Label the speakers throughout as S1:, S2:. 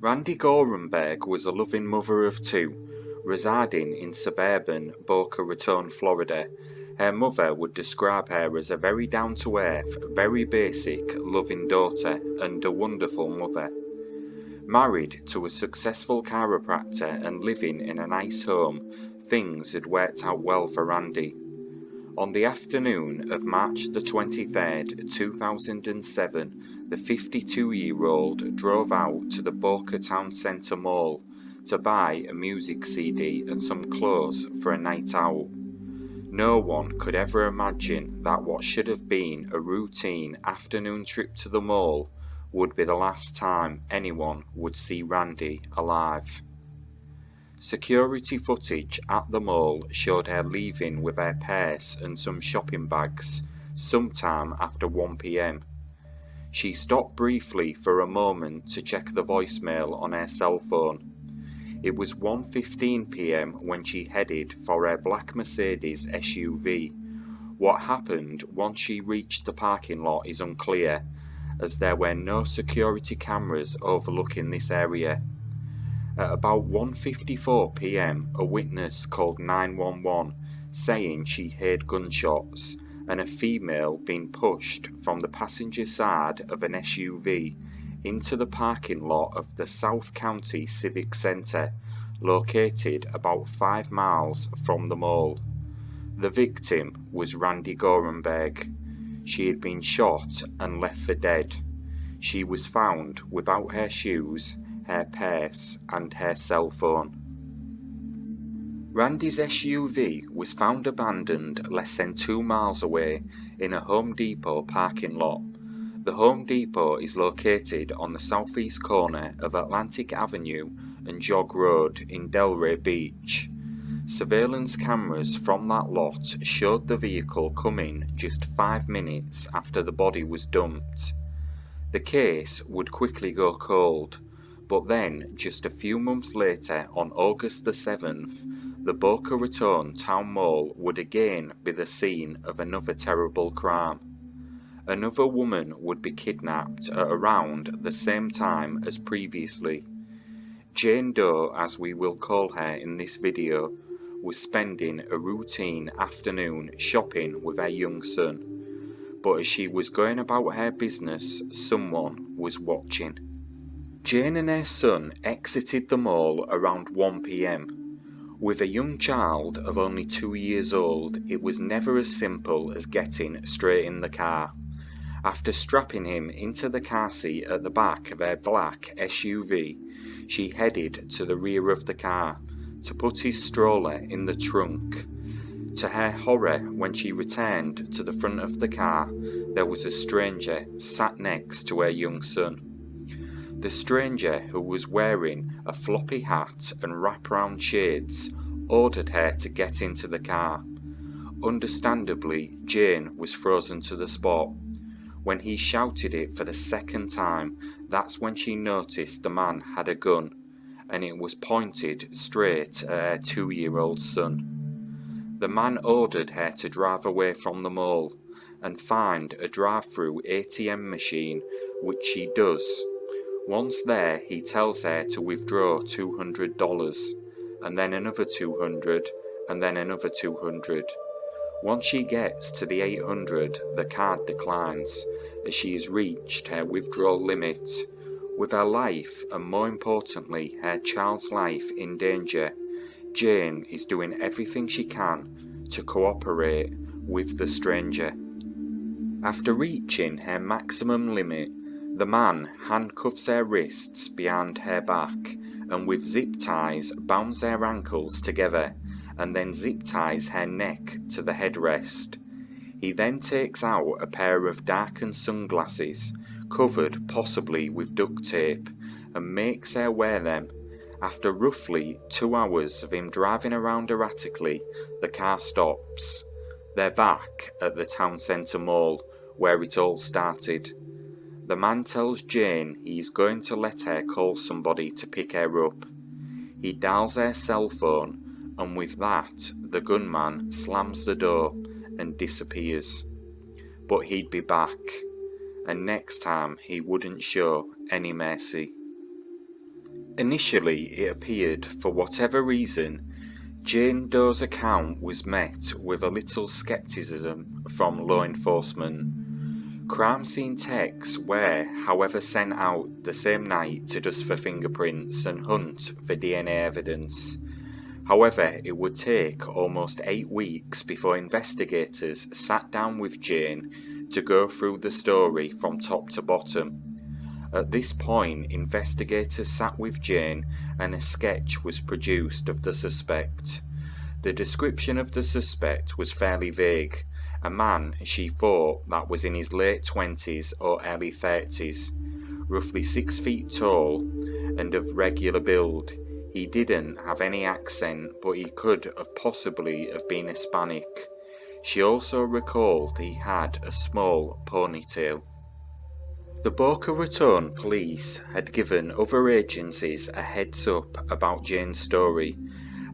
S1: Randy Gorenberg was a loving mother of two, residing in suburban Boca Raton, Florida. Her mother would describe her as a very down-to-earth, very basic, loving daughter and a wonderful mother. Married to a successful chiropractor and living in a nice home, things had worked out well for Randy. On the afternoon of March the 23rd, 2007, the 52-year-old drove out to the Boca Town Centre Mall to buy a music CD and some clothes for a night out. No one could ever imagine that what should have been a routine afternoon trip to the mall would be the last time anyone would see Randy alive. Security footage at the mall showed her leaving with her purse and some shopping bags sometime after 1 p.m. She stopped briefly for a moment to check the voicemail on her cell phone. It was 1:15 p.m. when she headed for her black Mercedes SUV. What happened once she reached the parking lot is unclear, as there were no security cameras overlooking this area. At about 1:54 p.m, a witness called 911 saying she heard gunshots and a female being pushed from the passenger side of an SUV into the parking lot of the South County Civic Center, located about 5 miles from the mall. The victim was Randy Gorenberg. She had been shot and left for dead. She was found without her shoes, her purse and her cell phone. Randy's SUV was found abandoned less than 2 miles away in a Home Depot parking lot. The Home Depot is located on the southeast corner of Atlantic Avenue and Jog Road in Delray Beach. Surveillance cameras from that lot showed the vehicle coming just 5 minutes after the body was dumped. The case would quickly go cold, but then just a few months later, on August the 7th, the Boca Raton Town Mall would again be the scene of another terrible crime. Another woman would be kidnapped at around the same time as previously. Jane Doe, as we will call her in this video, was spending a routine afternoon shopping with her young son. But as she was going about her business, someone was watching. Jane and her son exited the mall around 1 p.m. With a young child of only 2 years old, it was never as simple as getting straight in the car. After strapping him into the car seat at the back of her black SUV, she headed to the rear of the car to put his stroller in the trunk. To her horror, when she returned to the front of the car, there was a stranger sat next to her young son. The stranger, who was wearing a floppy hat and wraparound shades, ordered her to get into the car. Understandably, Jane was frozen to the spot. When he shouted it for the second time, that's when she noticed the man had a gun, and it was pointed straight at her 2-year-old son. The man ordered her to drive away from the mall and find a drive-through ATM machine, which she does. Once there, he tells her to withdraw $200, and then another $200, and then another $200. Once she gets to the $800, the card declines, as she has reached her withdrawal limit. With her life, and more importantly, her child's life in danger, Jane is doing everything she can to cooperate with the stranger. After reaching her maximum limit, the man handcuffs her wrists behind her back and with zip ties bounds her ankles together and then zip ties her neck to the headrest. He then takes out a pair of darkened sunglasses, covered possibly with duct tape, and makes her wear them. After roughly 2 hours of him driving around erratically, the car stops. They're back at the town centre mall, where it all started. The man tells Jane he's going to let her call somebody to pick her up. He dials her cell phone, and with that, the gunman slams the door and disappears. But he'd be back, and next time he wouldn't show any mercy. Initially, it appeared, for whatever reason, Jane Doe's account was met with a little skepticism from law enforcement. Crime scene texts were, however, sent out the same night to dust for fingerprints and hunt for DNA evidence. However, it would take almost 8 weeks before investigators sat down with Jane to go through the story from top to bottom. At this point, investigators sat with Jane and a sketch was produced of the suspect. The description of the suspect was fairly vague. A man, she thought, that was in his late 20s or early 30s, roughly 6 feet tall and of regular build. He didn't have any accent, but he could have possibly have been Hispanic. She also recalled he had a small ponytail. The Boca Raton police had given other agencies a heads up about Jane's story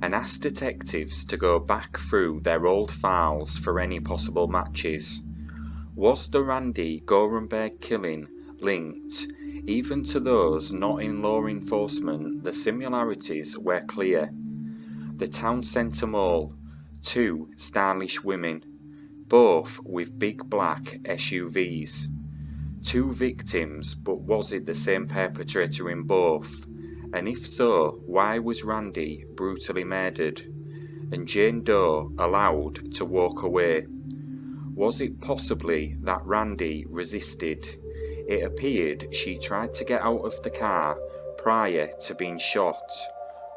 S1: and asked detectives to go back through their old files for any possible matches. Was the Randy Gorenberg killing linked? Even to those not in law enforcement, the similarities were clear. The town centre mall, 2 stylish women, both with big black SUVs. 2 victims, but was it the same perpetrator in both? And if so, why was Randy brutally murdered and Jane Doe allowed to walk away? Was it possibly that Randy resisted? It appeared she tried to get out of the car prior to being shot,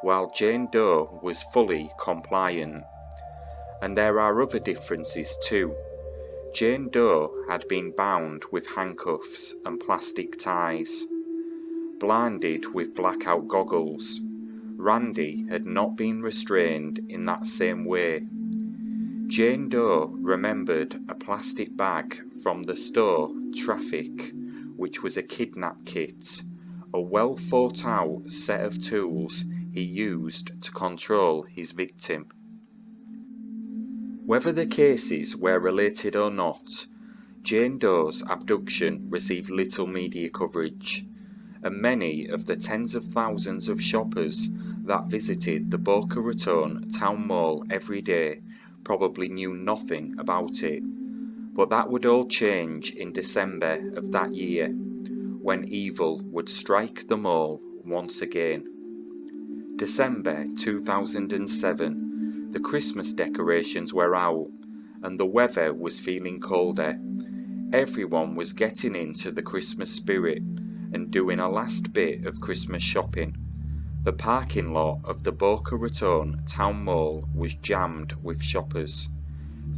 S1: while Jane Doe was fully compliant. And there are other differences too. Jane Doe had been bound with handcuffs and plastic ties, blinded with blackout goggles. Randy had not been restrained in that same way. Jane Doe remembered a plastic bag from the store Traffic, which was a kidnap kit, a well thought out set of tools he used to control his victim. Whether the cases were related or not, Jane Doe's abduction received little media coverage, and many of the tens of thousands of shoppers that visited the Boca Raton town mall every day probably knew nothing about it. But that would all change in December of that year, when evil would strike the mall once again. December 2007. The Christmas decorations were out, and the weather was feeling colder. Everyone was getting into the Christmas spirit and doing a last bit of Christmas shopping. The parking lot of the Boca Raton town mall was jammed with shoppers,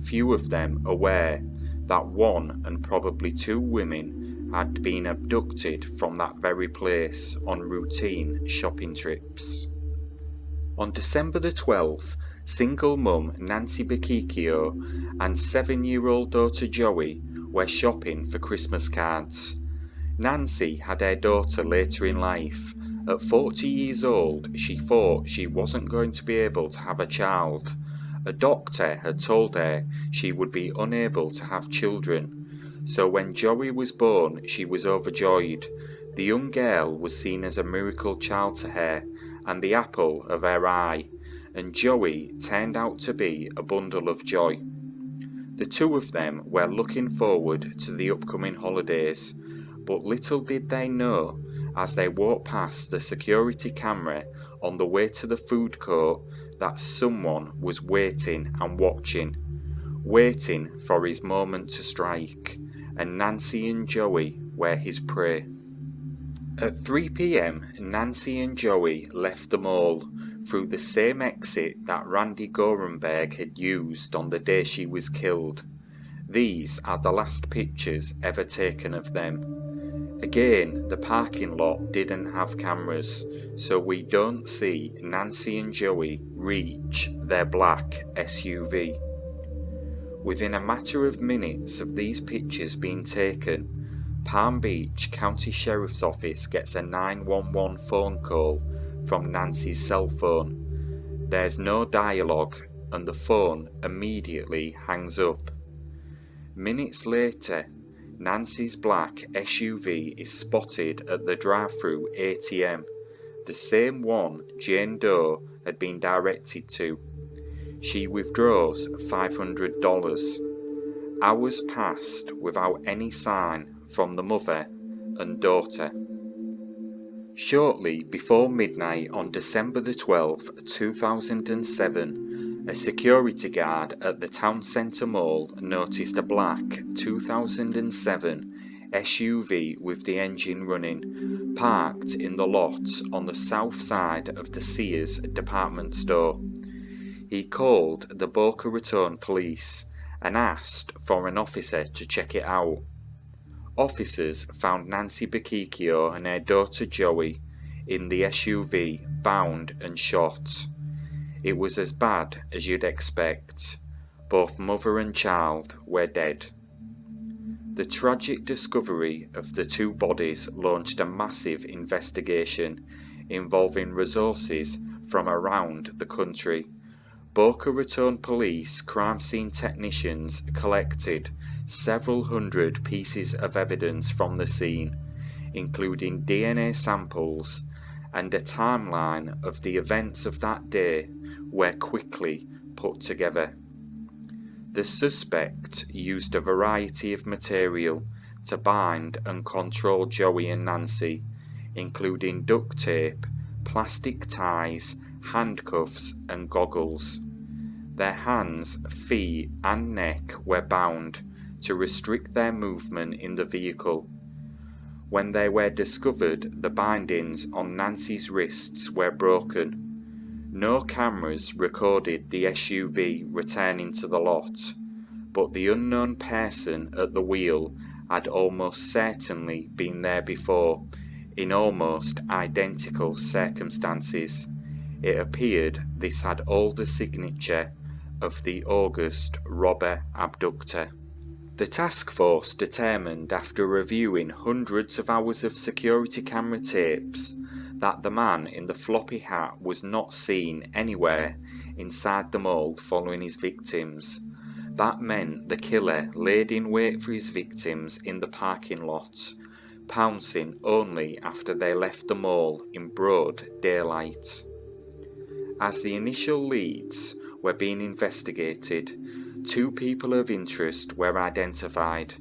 S1: few of them aware that 1 and probably 2 women had been abducted from that very place on routine shopping trips. On December the 12th, single mum Nancy Bacchicchio and 7-year-old daughter Joey were shopping for Christmas cards. Nancy had her daughter later in life. At 40 years old, she thought she wasn't going to be able to have a child. A doctor had told her she would be unable to have children. So when Joey was born, she was overjoyed. The young girl was seen as a miracle child to her and the apple of her eye, and Joey turned out to be a bundle of joy. The 2 of them were looking forward to the upcoming holidays, but little did they know, as they walked past the security camera on the way to the food court, that someone was waiting and watching, waiting for his moment to strike, and Nancy and Joey were his prey. At 3 p.m, Nancy and Joey left the mall through the same exit that Randy Gorenberg had used on the day she was killed. These are the last pictures ever taken of them. Again, the parking lot didn't have cameras, so we don't see Nancy and Joey reach their black SUV. Within a matter of minutes of these pictures being taken, Palm Beach County Sheriff's Office gets a 911 phone call from Nancy's cell phone. There's no dialogue, and the phone immediately hangs up. Minutes later, Nancy's black SUV is spotted at the drive-through ATM. the same one Jane Doe had been directed to. She withdraws $500. Hours passed without any sign from the mother and daughter. Shortly before midnight on December the 12th, 2007, a security guard at the town centre mall noticed a black 2007 SUV with the engine running, parked in the lot on the south side of the Sears department store. He called the Boca Raton police and asked for an officer to check it out. Officers found Nancy Bacchicchio and her daughter Joey in the SUV, bound and shot. It was as bad as you'd expect. Both mother and child were dead. The tragic discovery of the two bodies launched a massive investigation involving resources from around the country. Boca Raton police crime scene technicians collected several hundred pieces of evidence from the scene, including DNA samples, and a timeline of the events of that day were quickly put together. The suspect used a variety of material to bind and control Joey and Nancy, including duct tape, plastic ties, handcuffs and goggles. Their hands, feet and neck were bound to restrict their movement in the vehicle. When they were discovered, the bindings on Nancy's wrists were broken. No cameras recorded the SUV returning to the lot, but the unknown person at the wheel had almost certainly been there before, in almost identical circumstances. It appeared this had all the signature of the August robber abductor. The task force determined, after reviewing hundreds of hours of security camera tapes, that the man in the floppy hat was not seen anywhere inside the mall following his victims. That meant the killer laid in wait for his victims in the parking lot, pouncing only after they left the mall in broad daylight. As the initial leads were being investigated, two people of interest were identified.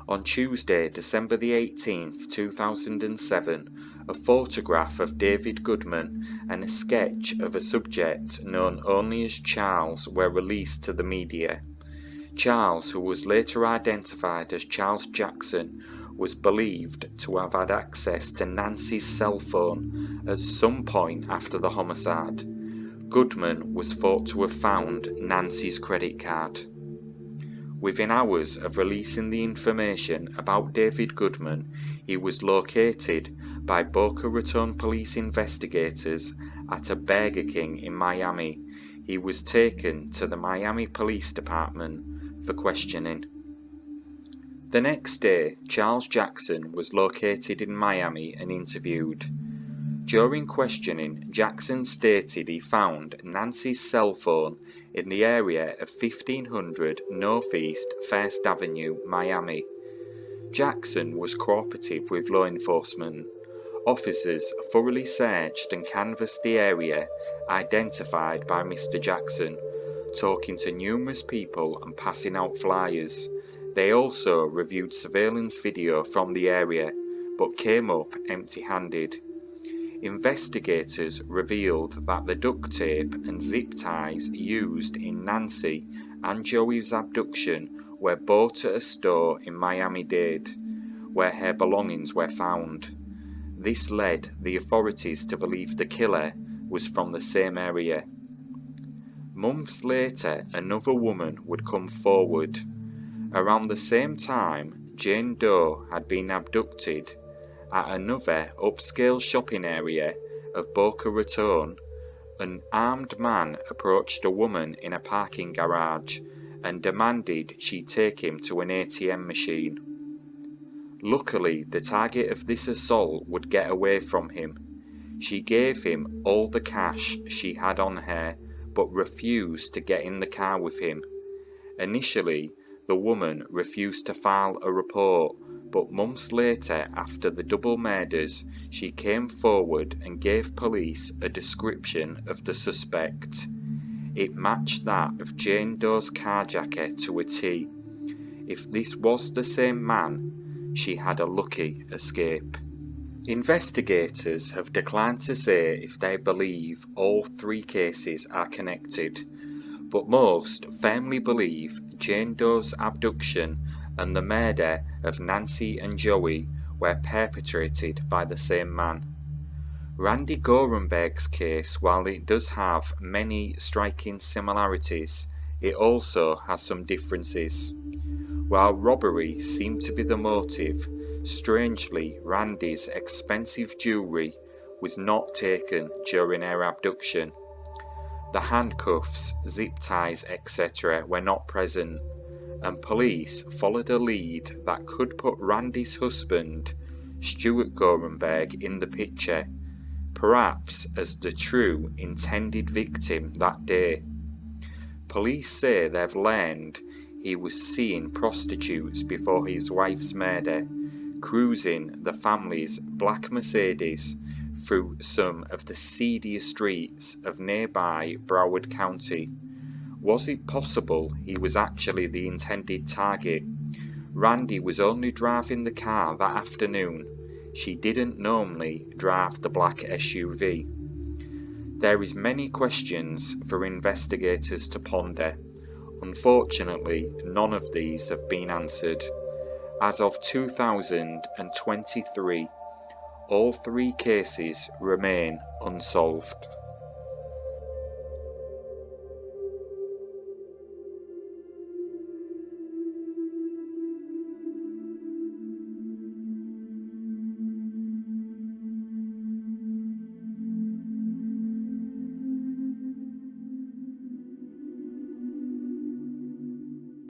S1: On Tuesday, December the 18th, 2007, a photograph of David Goodman and a sketch of a subject known only as Charles were released to the media. Charles, who was later identified as Charles Jackson, was believed to have had access to Nancy's cell phone at some point after the homicide. Goodman was thought to have found Nancy's credit card. Within hours of releasing the information about David Goodman, he was located by Boca Raton police investigators at a Burger King in Miami. He was taken to the Miami Police Department for questioning. The next day, Charles Jackson was located in Miami and interviewed. During questioning, Jackson stated he found Nancy's cell phone in the area of 1500 Northeast First Avenue, Miami. Jackson was cooperative with law enforcement. Officers thoroughly searched and canvassed the area identified by Mr. Jackson, talking to numerous people and passing out flyers. They also reviewed surveillance video from the area, but came up empty-handed. Investigators revealed that the duct tape and zip ties used in Nancy and Joey's abduction were bought at a store in Miami-Dade, where her belongings were found. This led the authorities to believe the killer was from the same area. Months later, another woman would come forward. Around the same time, Jane Doe had been abducted. At another upscale shopping area of Boca Raton, an armed man approached a woman in a parking garage and demanded she take him to an ATM machine. Luckily, the target of this assault would get away from him. She gave him all the cash she had on her, but refused to get in the car with him. Initially, the woman refused to file a report, but months later, after the double murders, she came forward and gave police a description of the suspect. It matched that of Jane Doe's carjacker to a T. If this was the same man, she had a lucky escape. Investigators have declined to say if they believe all three cases are connected, but most firmly believe Jane Doe's abduction and the murder of Nancy and Joey were perpetrated by the same man. Randy Gorenberg's case, while it does have many striking similarities, it also has some differences. While robbery seemed to be the motive, strangely Randy's expensive jewellery was not taken during her abduction. The handcuffs, zip ties, etc. were not present, and police followed a lead that could put Randy's husband, Stuart Gorenberg, in the picture, perhaps as the true intended victim that day. Police say they've learned he was seeing prostitutes before his wife's murder, cruising the family's black Mercedes through some of the seediest streets of nearby Broward County. Was it possible he was actually the intended target? Randy was only driving the car that afternoon. She didn't normally drive the black SUV. There is many questions for investigators to ponder. Unfortunately, none of these have been answered. As of 2023, all three cases remain unsolved.